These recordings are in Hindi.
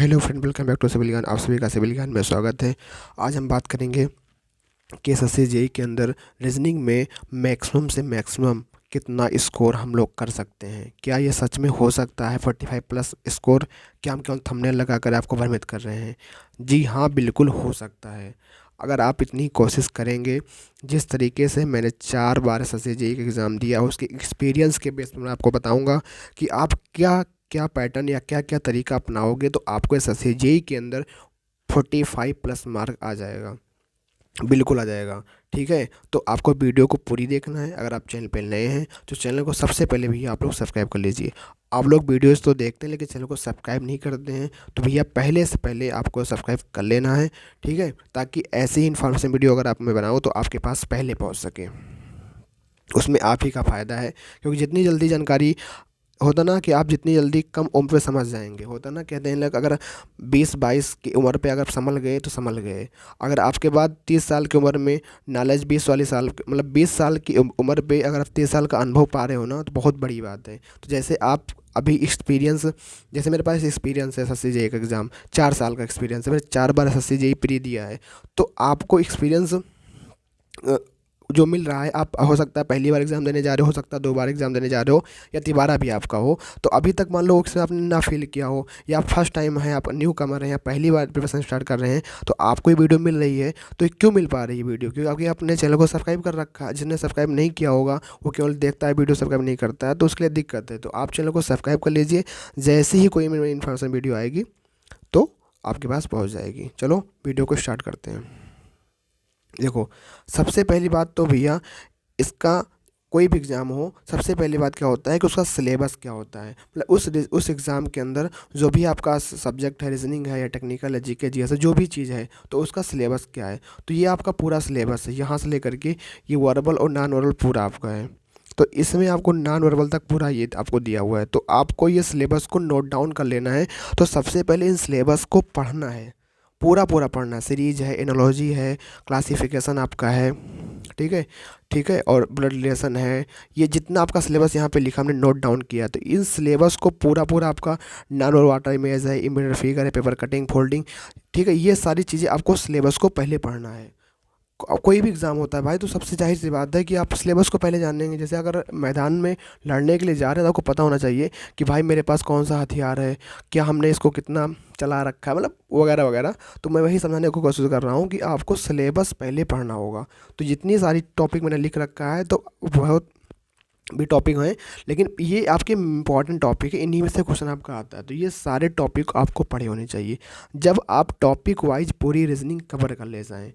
Hello friend, welcome back to civil Gyan. आप सभी का सिविल ज्ञान में स्वागत है। आज हम बात करेंगे कि एसएससी जेईई के अंदर रीजनिंग में मैक्सिमम से मैक्सिमम कितना स्कोर हम लोग कर सकते हैं। क्या ये सच में हो सकता है 45 प्लस स्कोर? क्या हम केवल थंबनेल लगाकर आपको भ्रमित कर रहे हैं? जी हाँ, बिल्कुल हो सकता है। अगर आप इतनी कोशिश करेंगे, जिस तरीके से मैंने 4 बार एसएससी जेईई का एग्ज़ाम दिया, उसके एक्सपीरियंस के बेस पर मैं आपको बताऊंगा कि आप क्या क्या पैटर्न या क्या क्या तरीका अपनाओगे तो आपको एसएससी जेईई के अंदर 45 प्लस मार्क आ जाएगा। बिल्कुल आ जाएगा। ठीक है, तो आपको वीडियो को पूरी देखना है। अगर आप चैनल पे नए हैं तो चैनल को सबसे पहले भैया आप लोग सब्सक्राइब कर लीजिए। आप लोग वीडियोस तो देखते हैं लेकिन चैनल को सब्सक्राइब नहीं करते हैं, तो भैया पहले से पहले आपको सब्सक्राइब कर लेना है। ठीक है, ताकि ऐसी ही इन्फॉर्मेशन वीडियो अगर आप मैं बनाऊँ तो आपके पास पहले पहुँच सके। उसमें आप ही का फ़ायदा है, क्योंकि जितनी जल्दी जानकारी होता ना कि आप जितनी जल्दी कम उम्र पे समझ जाएंगे, होता ना कहते हैं लोग, अगर 20-22 की उम्र पे अगर संभल गए तो संभल गए। अगर आपके बाद 30 साल की उम्र में नॉलेज 20 वाली साल मतलब 20 साल की उम्र पे अगर आप 30 साल का अनुभव पा रहे हो ना, तो बहुत बड़ी बात है। तो जैसे आप अभी एक्सपीरियंस, जैसे मेरे पास एक्सपीरियंस है एसएससी जेईई का एग्ज़ाम 4 साल का एक्सपीरियंस है, मैंने 4 बार एसएससी जेईई प्री दिया है। तो आपको एक्सपीरियंस जो मिल रहा है, आप हो सकता है पहली बार एग्ज़ाम देने जा रहे हो सकता है 2 बार एग्ज़ाम देने जा रहे हो, या तिबारा भी आपका हो। तो अभी तक मान लो उससे आपने ना फील किया हो, या फर्स्ट टाइम है, आप न्यू कमर हैं, या पहली बार प्रिपरेशन स्टार्ट कर रहे हैं, तो आपको ये वीडियो मिल रही है। तो ये क्यों मिल पा रही है वीडियो? क्योंकि आपने चैनल को सब्सक्राइब कर रखा है। जिसने सब्सक्राइब नहीं किया होगा वो केवल देखता है, वीडियो सब्सक्राइब नहीं करता है, तो उसके लिए दिक्कत है। तो आप चैनल को सब्सक्राइब कर लीजिए। जैसे ही कोई मेरी इन्फॉर्मेशन वीडियो आएगी तो आपके पास पहुँच जाएगी। चलो वीडियो को स्टार्ट करते हैं। देखो, सबसे पहली बात तो भैया, इसका कोई भी एग्ज़ाम हो, सबसे पहली बात क्या होता है कि उसका सिलेबस क्या होता है। मतलब उस एग्ज़ाम के अंदर जो भी आपका सब्जेक्ट है, रीजनिंग है या टेक्निकल है, जीके जीएस है, जो भी चीज़ है, तो उसका सिलेबस क्या है। तो ये आपका पूरा सिलेबस है, यहाँ से लेकर के ये वर्बल और नॉन वर्बल पूरा आपका है। तो इसमें आपको नॉन वर्बल तक पूरा ये आपको दिया हुआ है, तो आपको ये सिलेबस को नोट डाउन कर लेना है। तो सबसे पहले इन सिलेबस को पढ़ना है, पूरा पूरा पढ़ना है। सीरीज है, एनोलॉजी है, क्लासिफिकेशन आपका है, ठीक है, ठीक है, और ब्लड रिलेशन है। ये जितना आपका सिलेबस यहाँ पे लिखा हमने नोट डाउन किया, तो इन सिलेबस को पूरा पूरा आपका नैनो वाटर इमेज है, इमेज फिगर है, पेपर कटिंग, फोल्डिंग, ठीक है, ये सारी चीज़ें आपको सिलेबस को पहले पढ़ना है। कोई भी एग्ज़ाम होता है भाई, तो सबसे जाहिर सी बात है कि आप सिलेबस को पहले जानेंगे। जैसे अगर मैदान में लड़ने के लिए जा रहे हैं तो आपको पता होना चाहिए कि भाई मेरे पास कौन सा हथियार है, क्या हमने इसको कितना चला रखा है, मतलब वगैरह वगैरह। तो मैं वही समझाने की कोशिश कर रहा हूँ कि आपको सिलेबस पहले पढ़ना होगा। तो जितनी सारी टॉपिक मैंने लिख रखा है, तो बहुत भी टॉपिक हैं, लेकिन ये आपके इंपॉर्टेंट टॉपिक है, इन्हीं में से क्वेश्चन आपका आता है। तो ये सारे टॉपिक आपको पढ़े होने चाहिए जब आप टॉपिक वाइज पूरी रीजनिंग कवर कर ले जाएँ।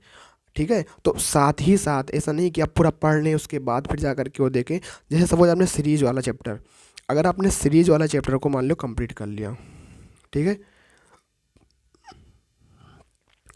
ठीक है, तो साथ ही साथ ऐसा नहीं कि आप पूरा पढ़ लें उसके बाद फिर जा कर के वो देखें। जैसे सपोज आपने सीरीज वाला चैप्टर, अगर आपने सीरीज वाला चैप्टर को मान लो कंप्लीट कर लिया, ठीक है,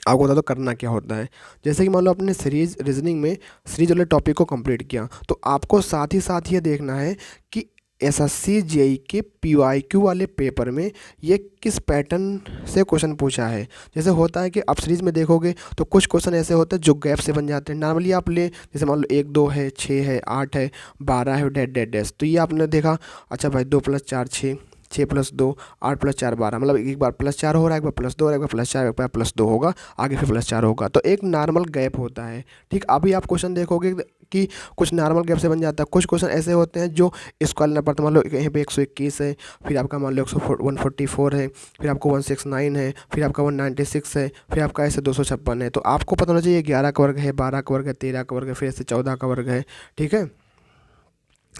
आपको बता दो करना क्या होता है। जैसे कि मान लो आपने सीरीज रीजनिंग में सीरीज वाले टॉपिक को कंप्लीट किया, तो आपको साथ ही साथ ये देखना है कि एसएससी जेईई के पीवाईक्यू वाले पेपर में ये किस पैटर्न से क्वेश्चन पूछा है। जैसे होता है कि आप सीरीज में देखोगे तो कुछ क्वेश्चन ऐसे होते हैं जो गैप से बन जाते हैं। नॉर्मली आप ले, जैसे मान लो 1 2 है, 6 है, 8 है, 12 है, डैट डैट डैश, तो ये आपने देखा, अच्छा भाई 2 + 4 6, 6 + 2 8 + 4 12, मतलब एक बार +4 हो रहा है, एक बार +2 हो रहा है, एक बार +4, एक बार +2 होगा, आगे फिर +4 होगा। तो एक नॉर्मल गैप होता है। ठीक, अभी आप क्वेश्चन देखोगे कि कुछ नॉर्मल गैप से बन जाता है, कुछ क्वेश्चन ऐसे होते हैं जो इसको करना पड़ता है। मान लो कहीं पे 121 है, फिर आपका मान लो 144 है, फिर आपको 169 है, फिर आपका 196 है, फिर आपका ऐसे 256 है। तो आपको पता होना चाहिए 11 का वर्ग है, 12 का वर्ग है, 13 का वर्ग है, फिर ऐसे 14 का वर्ग है। ठीक है,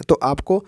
तो आपको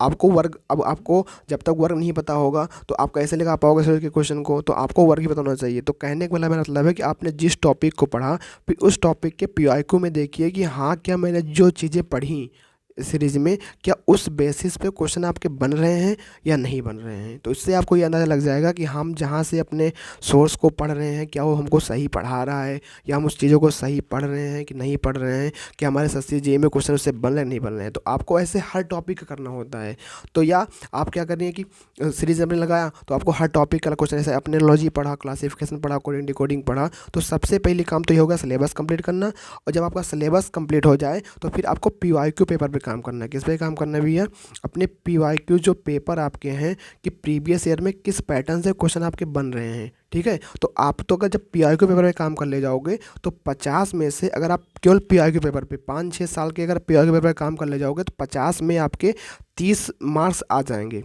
आपको वर्ग, अब आपको जब तक वर्ग नहीं पता होगा तो आप कैसे लगा पाओगे सर के क्वेश्चन को, तो आपको वर्ग ही पता होना चाहिए। तो कहने का मेरा मतलब है कि आपने जिस टॉपिक को पढ़ा, फिर उस टॉपिक के पीआईक्यू में देखिए कि हाँ, क्या मैंने जो चीज़ें पढ़ी सीरीज में, क्या उस बेसिस पे क्वेश्चन आपके बन रहे हैं या नहीं बन रहे हैं। तो इससे आपको ये अंदाज़ा लग जाएगा कि हम जहाँ से अपने सोर्स को पढ़ रहे हैं, क्या वो हमको सही पढ़ा रहा है, या हम उस चीज़ों को सही पढ़ रहे हैं कि नहीं पढ़ रहे हैं, कि हमारे एसएससी जेईई में क्वेश्चन उससे बन रहे हैं नहीं बन रहे हैं। तो आपको ऐसे हर टॉपिक का करना होता है। तो या आप क्या करिए कि सीरीज आपने लगाया तो आपको हर टॉपिक का क्वेश्चन, जैसे अपने लॉजी पढ़ा, क्लासिफिकेशन पढ़ा, कोडिंग डिकोडिंग पढ़ा, तो सबसे पहले काम तो ये होगा सिलेबस कंप्लीट करना। और जब आपका सिलेबस कंप्लीट हो जाए तो फिर आपको पीवाईक्यू पेपर पे काम करना है, किस पे काम करना है भैया, अपने PYQ जो पेपर आपके हैं कि प्रीवियस ईयर में किस पैटर्न से क्वेश्चन आपके बन रहे हैं। ठीक है, तो आप तो अगर जब PYQ पेपर पे काम कर ले जाओगे तो 50 में से अगर आप केवल PYQ पेपर पे 5-6 साल के अगर PYQ पेपर पे काम कर ले जाओगे तो 50 में आपके 30 मार्क्स आ जाएंगे,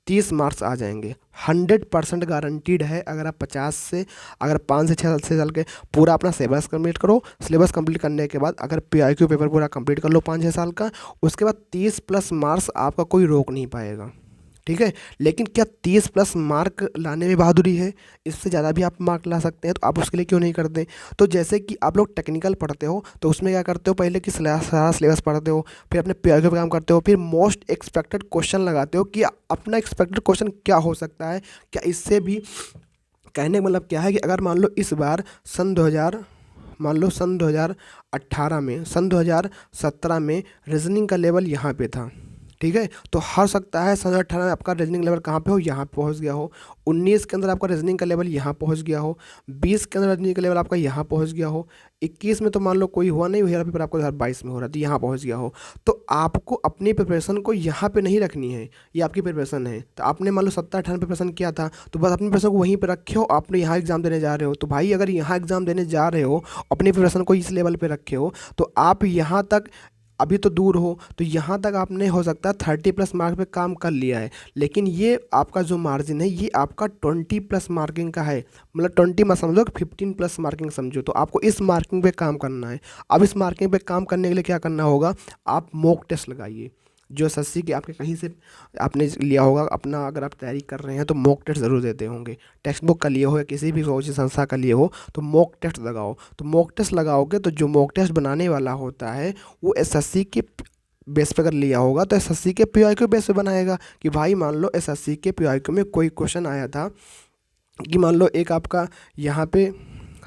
30 मार्क्स आ जाएंगे। 100% गारंटीड है। अगर आप 50 से अगर 5 से 6 साल के पूरा अपना सिलेबस कंप्लीट करो, सिलेबस कंप्लीट करने के बाद अगर PYQ पेपर पूरा कंप्लीट कर लो 5-6 साल का, उसके बाद 30+ मार्क्स आपका कोई रोक नहीं पाएगा। ठीक है, लेकिन क्या 30+ मार्क लाने में बहादुरी है? इससे ज़्यादा भी आप मार्क ला सकते हैं, तो आप उसके लिए क्यों नहीं करते? तो जैसे कि आप लोग टेक्निकल पढ़ते हो तो उसमें क्या करते हो, पहले कि सारा सिलेबस पढ़ते हो, फिर अपने PYQ पे काम करते हो, फिर मोस्ट एक्सपेक्टेड क्वेश्चन लगाते हो कि अपना एक्सपेक्टेड क्वेश्चन क्या हो सकता है, क्या इससे भी कहने का मतलब क्या है कि अगर मान लो इस बार सन 2018 में, सन 2017 में रीजनिंग का लेवल यहाँ पे था। ठीक है, तो हो सकता है सन 2018 में आपका रीजनिंग लेवल कहाँ पे हो, यहाँ पहुँच गया हो। 19 के अंदर आपका रीजनिंग का लेवल यहाँ पहुँच गया हो। 20 के अंदर रीजनिंग का लेवल आपका यहाँ पहुँच गया हो। 21 में तो मान लो कोई हुआ नहीं, हुआ पेपर आपको 2022 में हो रहा है तो यहाँ पहुँच गया हो। तो आपको अपनी प्रिपरेशन को यहाँ पे नहीं रखनी है, ये आपकी प्रिपरेशन है। तो आपने मान लो 17-18 प्रिपरेशन किया था तो बस अपनी प्रिपरेशन को वहीं पर रखे हो, आपने यहाँ एग्जाम देने जा रहे हो। तो भाई अगर यहाँ एग्जाम देने जा रहे हो, अपनी प्रिपरेशन को इस लेवल पे रखे हो, तो आप यहाँ तक अभी तो दूर हो, तो यहाँ तक आपने हो सकता है 30+ मार्क पे काम कर लिया है, लेकिन ये आपका जो मार्जिन है ये आपका 20+ मार्किंग का है। मतलब 20 मत समझो, 15+ मार्किंग समझो। तो आपको इस मार्किंग पे काम करना है। अब इस मार्किंग पे काम करने के लिए क्या करना होगा, आप मॉक टेस्ट लगाइए। जो SSC के आपके कहीं से आपने लिया होगा अपना, अगर आप तैयारी कर रहे हैं तो मॉक टेस्ट ज़रूर देते होंगे। टेक्स्ट बुक का लिए हो या किसी भी कोचिंग संस्था का लिए हो तो मॉक टेस्ट लगाओ। तो मॉक टेस्ट लगाओगे तो जो मॉक टेस्ट बनाने वाला होता है वो SSC के बेस पे अगर लिया होगा तो SSC के PYQ बेस पे बनाएगा। कि भाई मान लो SSC के PYQ में कोई क्वेश्चन आया था कि मान लो एक आपका यहाँ पे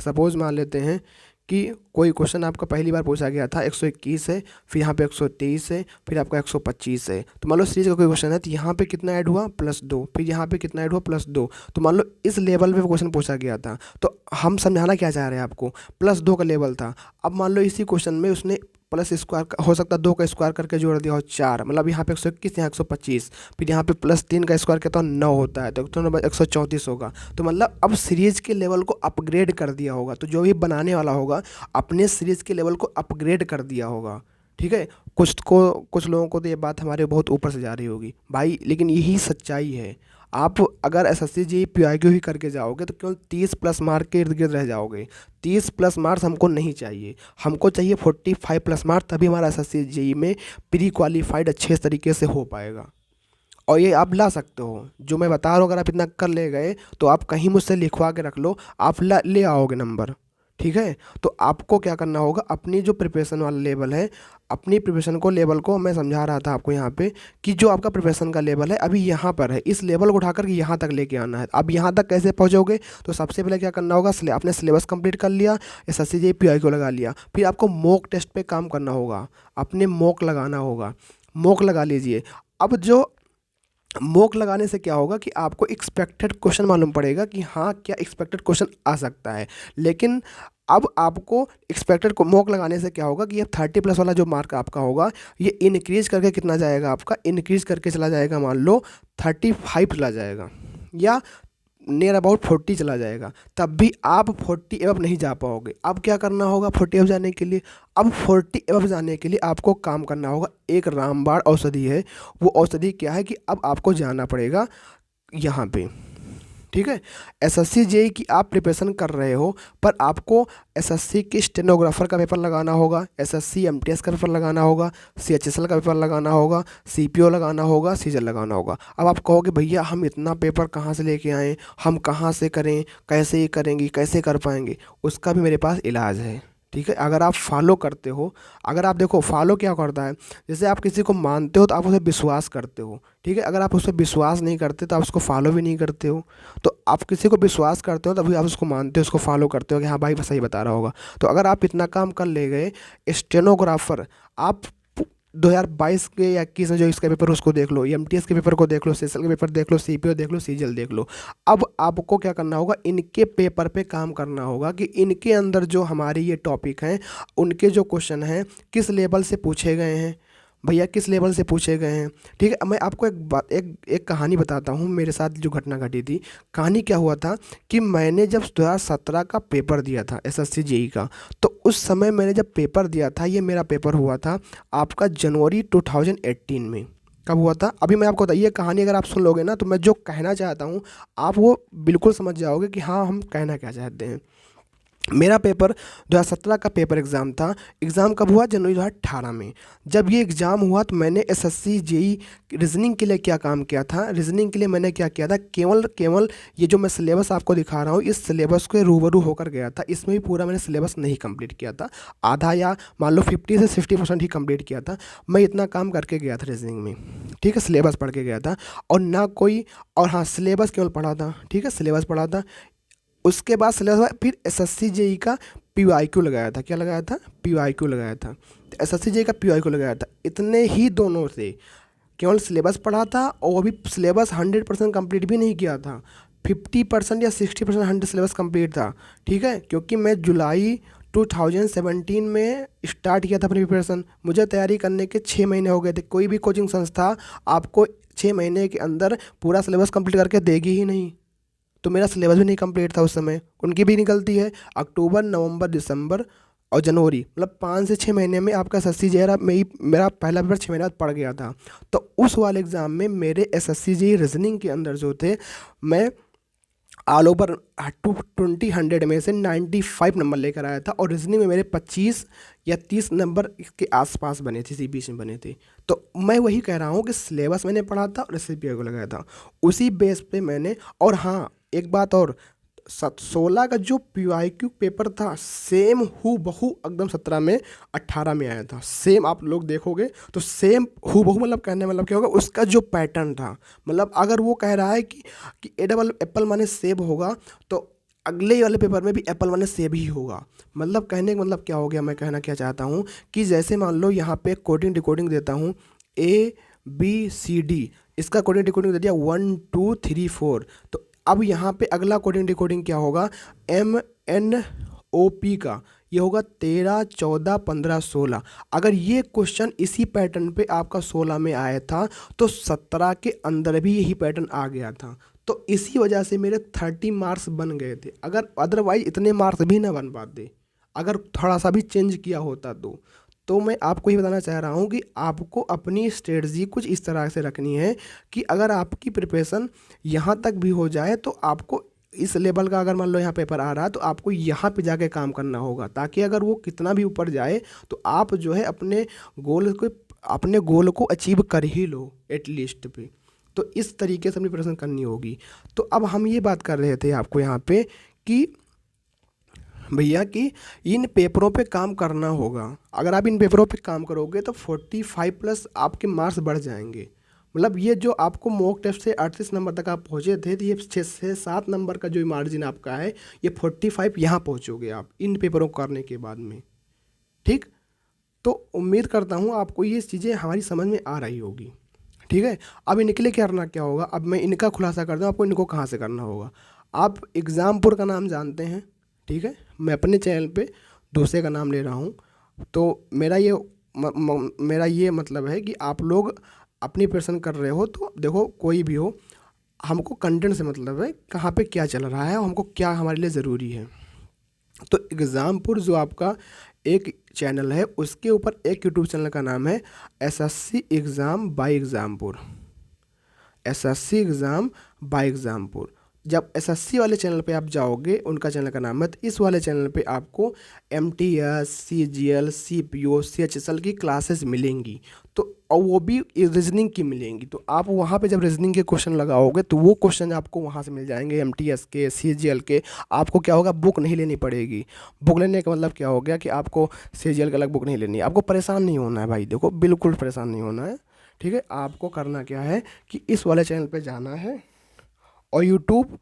सपोज मान लेते हैं कि कोई क्वेश्चन आपका पहली बार पूछा गया था 121 है, फिर यहाँ पे 123 है, फिर आपका 125 है। तो मान लो सीरीज का कोई क्वेश्चन है तो यहाँ पे कितना ऐड हुआ, +2, फिर यहाँ पे कितना ऐड हुआ, +2। तो मान लो इस लेवल पे क्वेश्चन पूछा गया था, तो हम समझाना क्या चाह रहे हैं आपको, +2 का लेवल था। अब मान लो इसी क्वेश्चन में उसने प्लस स्क्वायर हो सकता है 2 का स्क्वायर करके जोड़ दिया हो 4, मतलब यहाँ पे 121 यहाँ 125, फिर यहाँ पे +3 का स्क्वायर कितना 9 होता है, तो 134 होगा। तो मतलब अब सीरीज के लेवल को अपग्रेड कर दिया होगा। तो जो भी बनाने वाला होगा अपने सीरीज के लेवल को अपग्रेड कर दिया होगा। ठीक है, कुछ लोगों को तो ये बात हमारे बहुत ऊपर से जा रही होगी भाई, लेकिन यही सच्चाई है। आप अगर SSC JEE PYQ ही करके जाओगे तो केवल 30+ मार्क के इर्द गिर्द रह जाओगे। 30+ मार्क्स हमको नहीं चाहिए, हमको चाहिए 45+ मार्क, तभी हमारा SSC JEE में प्री क्वालिफाइड अच्छे तरीके से हो पाएगा। और ये आप ला सकते हो, जो मैं बता रहा हूँ, अगर आप इतना कर ले गए तो आप कहीं मुझसे लिखवा के रख लो, आप ले आओगे नंबर। ठीक है, तो आपको क्या करना होगा, अपनी जो प्रिपरेशन वाला लेवल है, अपनी प्रिपरेशन को लेवल को मैं समझा रहा था आपको यहाँ पे कि जो आपका प्रिपरेशन का लेवल है अभी यहाँ पर है, इस लेवल को उठाकर के यहाँ तक लेके आना है। अब यहाँ तक कैसे पहुँचोगे, तो सबसे पहले क्या करना होगा, आपने सिलेबस कंप्लीट कर लिया, SSC JEE PYQ लगा लिया, फिर आपको मॉक टेस्ट पे काम करना होगा, अपने मॉक लगाना होगा। मॉक लगा लीजिए। अब जो मॉक लगाने से क्या होगा कि आपको एक्सपेक्टेड क्वेश्चन मालूम पड़ेगा कि हाँ क्या एक्सपेक्टेड क्वेश्चन आ सकता है। लेकिन अब आपको एक्सपेक्टेड को मॉक लगाने से क्या होगा कि ये 30+ वाला जो मार्क आपका होगा ये इंक्रीज करके कितना जाएगा, आपका इंक्रीज करके चला जाएगा, मान लो 35 चला जाएगा या नियर अबाउट 40 चला जाएगा। तब भी आप 40 एबव नहीं जा पाओगे। अब क्या करना होगा 40 एबव जाने के लिए, अब 40 एबव जाने के लिए आपको काम करना होगा। एक रामबाण औषधि है, वो औषधि क्या है कि अब आपको जाना पड़ेगा यहाँ पे। ठीक है, SSC JEE की आप प्रिपरेशन कर रहे हो, पर आपको SSC की स्टेनोग्राफर का पेपर लगाना होगा, SSC MTS का पेपर लगाना होगा, CHSL का पेपर लगाना होगा, CPO लगाना होगा, CGL लगाना होगा। अब आप कहोगे भैया हम इतना पेपर कहाँ से लेके आएँ, हम कहाँ से करें, कैसे ये करेंगे, कैसे कर पाएंगे, उसका भी मेरे पास इलाज है। ठीक है, अगर आप फॉलो करते हो, अगर आप देखो फॉलो क्या करता है, जैसे आप किसी को मानते हो तो आप उसे विश्वास करते हो। ठीक है, अगर आप उसे विश्वास नहीं करते तो आप उसको फॉलो भी नहीं करते हो। तो आप किसी को विश्वास करते हो तभी आप उसको मानते हो, उसको फॉलो करते हो कि हाँ भाई बस सही बता रहा होगा। तो अगर आप इतना काम कर ले गए, स्टेनोग्राफर आप 2022 के या 21 में जो इसका पेपर उसको देख लो, MTS के पेपर को देख लो, CSL के पेपर देख लो, CPO देख लो, CGL देख लो। अब आपको क्या करना होगा, इनके पेपर पे काम करना होगा कि इनके अंदर जो हमारे ये टॉपिक हैं उनके जो क्वेश्चन हैं किस लेवल से पूछे गए हैं, भैया किस लेवल से पूछे गए हैं। ठीक है, मैं आपको एक कहानी बताता हूँ, मेरे साथ जो घटना घटी थी। कहानी क्या हुआ था कि मैंने जब 2017 का पेपर दिया था एसएससी जेई का, तो उस समय मैंने जब पेपर दिया था, ये मेरा पेपर हुआ था आपका जनवरी 2018 में। कब हुआ था अभी मैं आपको बताइए, कहानी अगर आप सुन लोगे ना तो मैं जो कहना चाहता हूँ आप वो बिल्कुल समझ जाओगे कि हाँ हम कहना क्या चाहते हैं। मेरा पेपर 2017 का पेपर एग्ज़ाम था। एग्ज़ाम कब हुआ? जनवरी 2018 में। जब ये एग्ज़ाम हुआ तो मैंने एसएससी जेई रीजनिंग के लिए क्या काम किया था, रीजनिंग के लिए मैंने क्या किया था, केवल केवल ये जो मैं सिलेबस आपको दिखा रहा हूँ इस सिलेबस के रूबरू होकर गया था। इसमें भी पूरा मैंने सिलेबस नहीं कंप्लीट किया था, आधा या मान लो 50 से 60% ही कंप्लीट किया था। मैं इतना काम करके गया था रीजनिंग में, ठीक है, सिलेबस पढ़ के गया था। और ना कोई, और हाँ सिलेबस केवल पढ़ा था, ठीक है, सिलेबस पढ़ा था। उसके बाद सिलेबस फिर एसएससी जेई का पीवाईक्यू लगाया था। क्या लगाया था? पीवाईक्यू लगाया था। तो एसएससी जेई का पीवाईक्यू लगाया था। इतने ही दोनों से केवल सिलेबस पढ़ा था, और वो भी सिलेबस 100% कंप्लीट भी नहीं किया था, 50% या 60% 100 सिलेबस कंप्लीट था। ठीक है, क्योंकि मैं जुलाई 2017 में स्टार्ट किया था अपनी प्रिपरेशन। मुझे तैयारी करने के 6 महीने हो गए थे। कोई भी कोचिंग संस्था आपको 6 महीने के अंदर पूरा सिलेबस कंप्लीट करके देगी ही नहीं। तो मेरा सिलेबस भी नहीं कंप्लीट था उस समय, उनकी भी निकलती है। अक्टूबर, नवंबर, दिसंबर और जनवरी, मतलब 5 से 6 महीने में आपका एसएससी जेई में ही मेरा पहला पेपर 6 महीने बाद पड़ गया था। तो उस वाले एग्ज़ाम में मेरे एसएससी जेई रीजनिंग के अंदर जो थे, मैं ऑल ओवर 220 में से 95 नंबर लेकर आया था, और रीजनिंग में मेरे 25 या 30 नंबर के आसपास बने थे, इसी बीच में बने थे। तो मैं वही कह रहा हूँ कि सिलेबस मैंने पढ़ा था और एसएससी को लगाया था, उसी बेस पे मैंने। और हाँ एक बात और, 16 का जो पीवाईक्यू पेपर था सेम हु बहू एकदम 17 में 18 में आया था। सेम आप लोग देखोगे तो सेम हु बहू, मतलब कहने मतलब क्या होगा, उसका जो पैटर्न था, मतलब अगर वो कह रहा है कि एप्पल माने सेब होगा, तो अगले वाले पेपर में भी एप्पल माने सेब ही होगा। मतलब कहने का मतलब क्या हो गया, मैं कहना क्या चाहता हूँ कि जैसे मान लो यहाँ पे कोडिंग डिकोडिंग देता हूँ ABCD, इसका कोडिंग डिकोडिंग दे दिया 1 2 3 4, तो अब यहाँ पे अगला कोडिंग डिकोडिंग क्या होगा, MNOP का, ये होगा 13 14 15 16। अगर ये क्वेश्चन इसी पैटर्न पे आपका 16 में आया था तो 17 के अंदर भी यही पैटर्न आ गया था। तो इसी वजह से मेरे 30 मार्क्स बन गए थे। अगर अदरवाइज इतने मार्क्स भी ना बन पाते, अगर थोड़ा सा भी चेंज किया होता तो मैं आपको ये बताना चाह रहा हूँ कि आपको अपनी स्ट्रेटजी कुछ इस तरह से रखनी है कि अगर आपकी प्रिपरेशन यहाँ तक भी हो जाए तो आपको इस लेवल का, अगर मान लो यहाँ पेपर आ रहा है तो आपको यहाँ पे जाके काम करना होगा, ताकि अगर वो कितना भी ऊपर जाए तो आप जो है अपने गोल को अचीव कर ही लो एटलीस्ट पे। तो इस तरीके से अपनी प्रिपरेशन करनी होगी। तो अब हम ये बात कर रहे थे आपको यहाँ पे कि भैया कि इन पेपरों पे काम करना होगा। अगर आप इन पेपरों पे काम करोगे तो 45+ आपके मार्क्स बढ़ जाएंगे। मतलब ये जो आपको मॉक टेस्ट से 38 नंबर तक आप पहुँचे थे, तो ये 6 से 7 नंबर का जो मार्जिन आपका है, ये 45 यहाँ पहुँचोगे आप इन पेपरों को करने के बाद में। ठीक, तो उम्मीद करता हूँ आपको ये चीज़ें हमारी समझ में आ रही होगी। ठीक है, अब इनके लिए क्या करना क्या होगा, अब मैं इनका खुलासा कर दूँ आपको, इनको कहाँ से करना होगा। आप एग्ज़ामपुर का नाम जानते हैं, ठीक है, मैं अपने चैनल पे दूसरे का नाम ले रहा हूँ। तो मेरा ये मतलब है कि आप लोग अपनी प्रिपरेशन कर रहे हो तो देखो, कोई भी हो, हमको कंटेंट से मतलब है, कहाँ पे क्या चल रहा है और हमको क्या हमारे लिए ज़रूरी है। तो एग्ज़ामपुर जो आपका एक चैनल है, उसके ऊपर एक यूट्यूब चैनल का नाम है SSC exam by Exampur, SSC exam by Exampur. जब एसएससी वाले चैनल पे आप जाओगे, उनका चैनल का नाम है, तो इस वाले चैनल पे आपको MTS, CGL, CPO, CHSL की क्लासेस मिलेंगी। तो और वो भी रीजनिंग की मिलेंगी। तो आप वहाँ पे जब रीजनिंग के क्वेश्चन लगाओगे तो वो क्वेश्चन आपको वहाँ से मिल जाएंगे, MTS के, CGL के। आपको क्या होगा, बुक नहीं लेनी पड़ेगी। बुक लेने का मतलब क्या हो गया कि आपको CGL का अलग बुक नहीं लेनी है, आपको परेशान नहीं होना है भाई। देखो बिल्कुल परेशान नहीं होना है। ठीक है, आपको करना क्या है कि इस वाले चैनल पे जाना है और यूट्यूब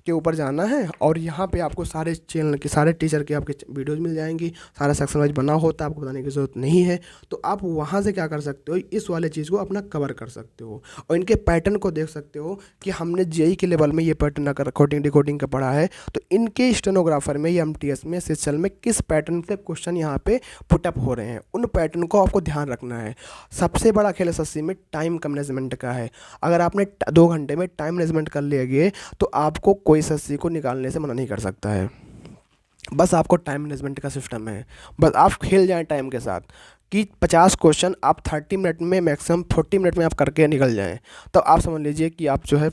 के ऊपर जाना है और यहाँ पे आपको सारे चैनल के सारे टीचर के आपके वीडियोज़ मिल जाएंगी, सारा सेक्शन वाइज बना होता है, आपको बताने की ज़रूरत नहीं है। तो आप वहाँ से क्या कर सकते हो, इस वाले चीज़ को अपना कवर कर सकते हो और इनके पैटर्न को देख सकते हो कि हमने जेई के लेवल में ये पैटर्न अगर कोडिंग डिकोडिंग का पढ़ा है तो इनके स्टेनोग्राफर में या एमटीएस में सिस्टम में किस पैटर्न से क्वेश्चन यहाँ पे पुटअप हो रहे हैं, उन पैटर्न को आपको ध्यान रखना है। सबसे बड़ा खेल एसएससी में टाइम का मैनेजमेंट का है। अगर आपने 2 घंटे में टाइम मैनेजमेंट कर लिया तो आपको कोई एसएससी को निकालने से मना नहीं कर सकता है। बस आपको टाइम मैनेजमेंट का सिस्टम है, बस आप खेल जाएं टाइम के साथ कि 50 क्वेश्चन आप 30 मिनट में मैक्सिमम 40 मिनट में आप करके निकल जाएं, तो आप समझ लीजिए कि आप जो है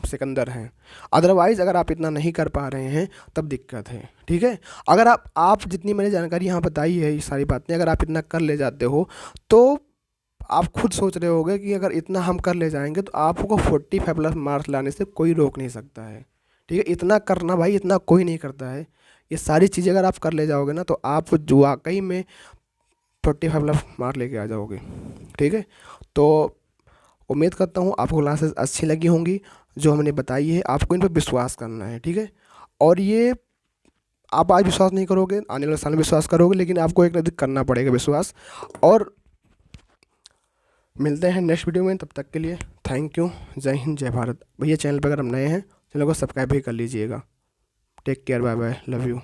सिकंदर हैं। अदरवाइज़ अगर आप इतना नहीं कर पा रहे हैं तब दिक्कत है, ठीक है। अगर आप जितनी मैंने जानकारी यहाँ बताई है ये सारी बातें अगर आप इतना कर ले जाते हो तो आप खुद सोच रहे होगे कि अगर इतना हम कर ले जाएंगे तो आपको 45 प्लस मार्क्स लाने से कोई रोक नहीं सकता है, ठीक है। इतना करना भाई, इतना कोई नहीं करता है। ये सारी चीज़ें अगर आप कर ले जाओगे ना तो आप जो वाकई में 45 प्लस मार्क लेके आ जाओगे, ठीक है। तो उम्मीद करता हूँ आपको क्लासेस अच्छी लगी होंगी जो हमने बताई है, आपको इन पर विश्वास करना है, ठीक है। और ये आप आज विश्वास नहीं करोगे, आने वाले साल में विश्वास करोगे, लेकिन आपको एक ना दिन करना पड़ेगा विश्वास। और मिलते हैं नेक्स्ट वीडियो में, तब तक के लिए थैंक यू। जय हिंद, जय भारत। भैया चैनल पर अगर हम नए हैं चैनल को सब्सक्राइब भी कर लीजिएगा। Take care, bye bye, love you.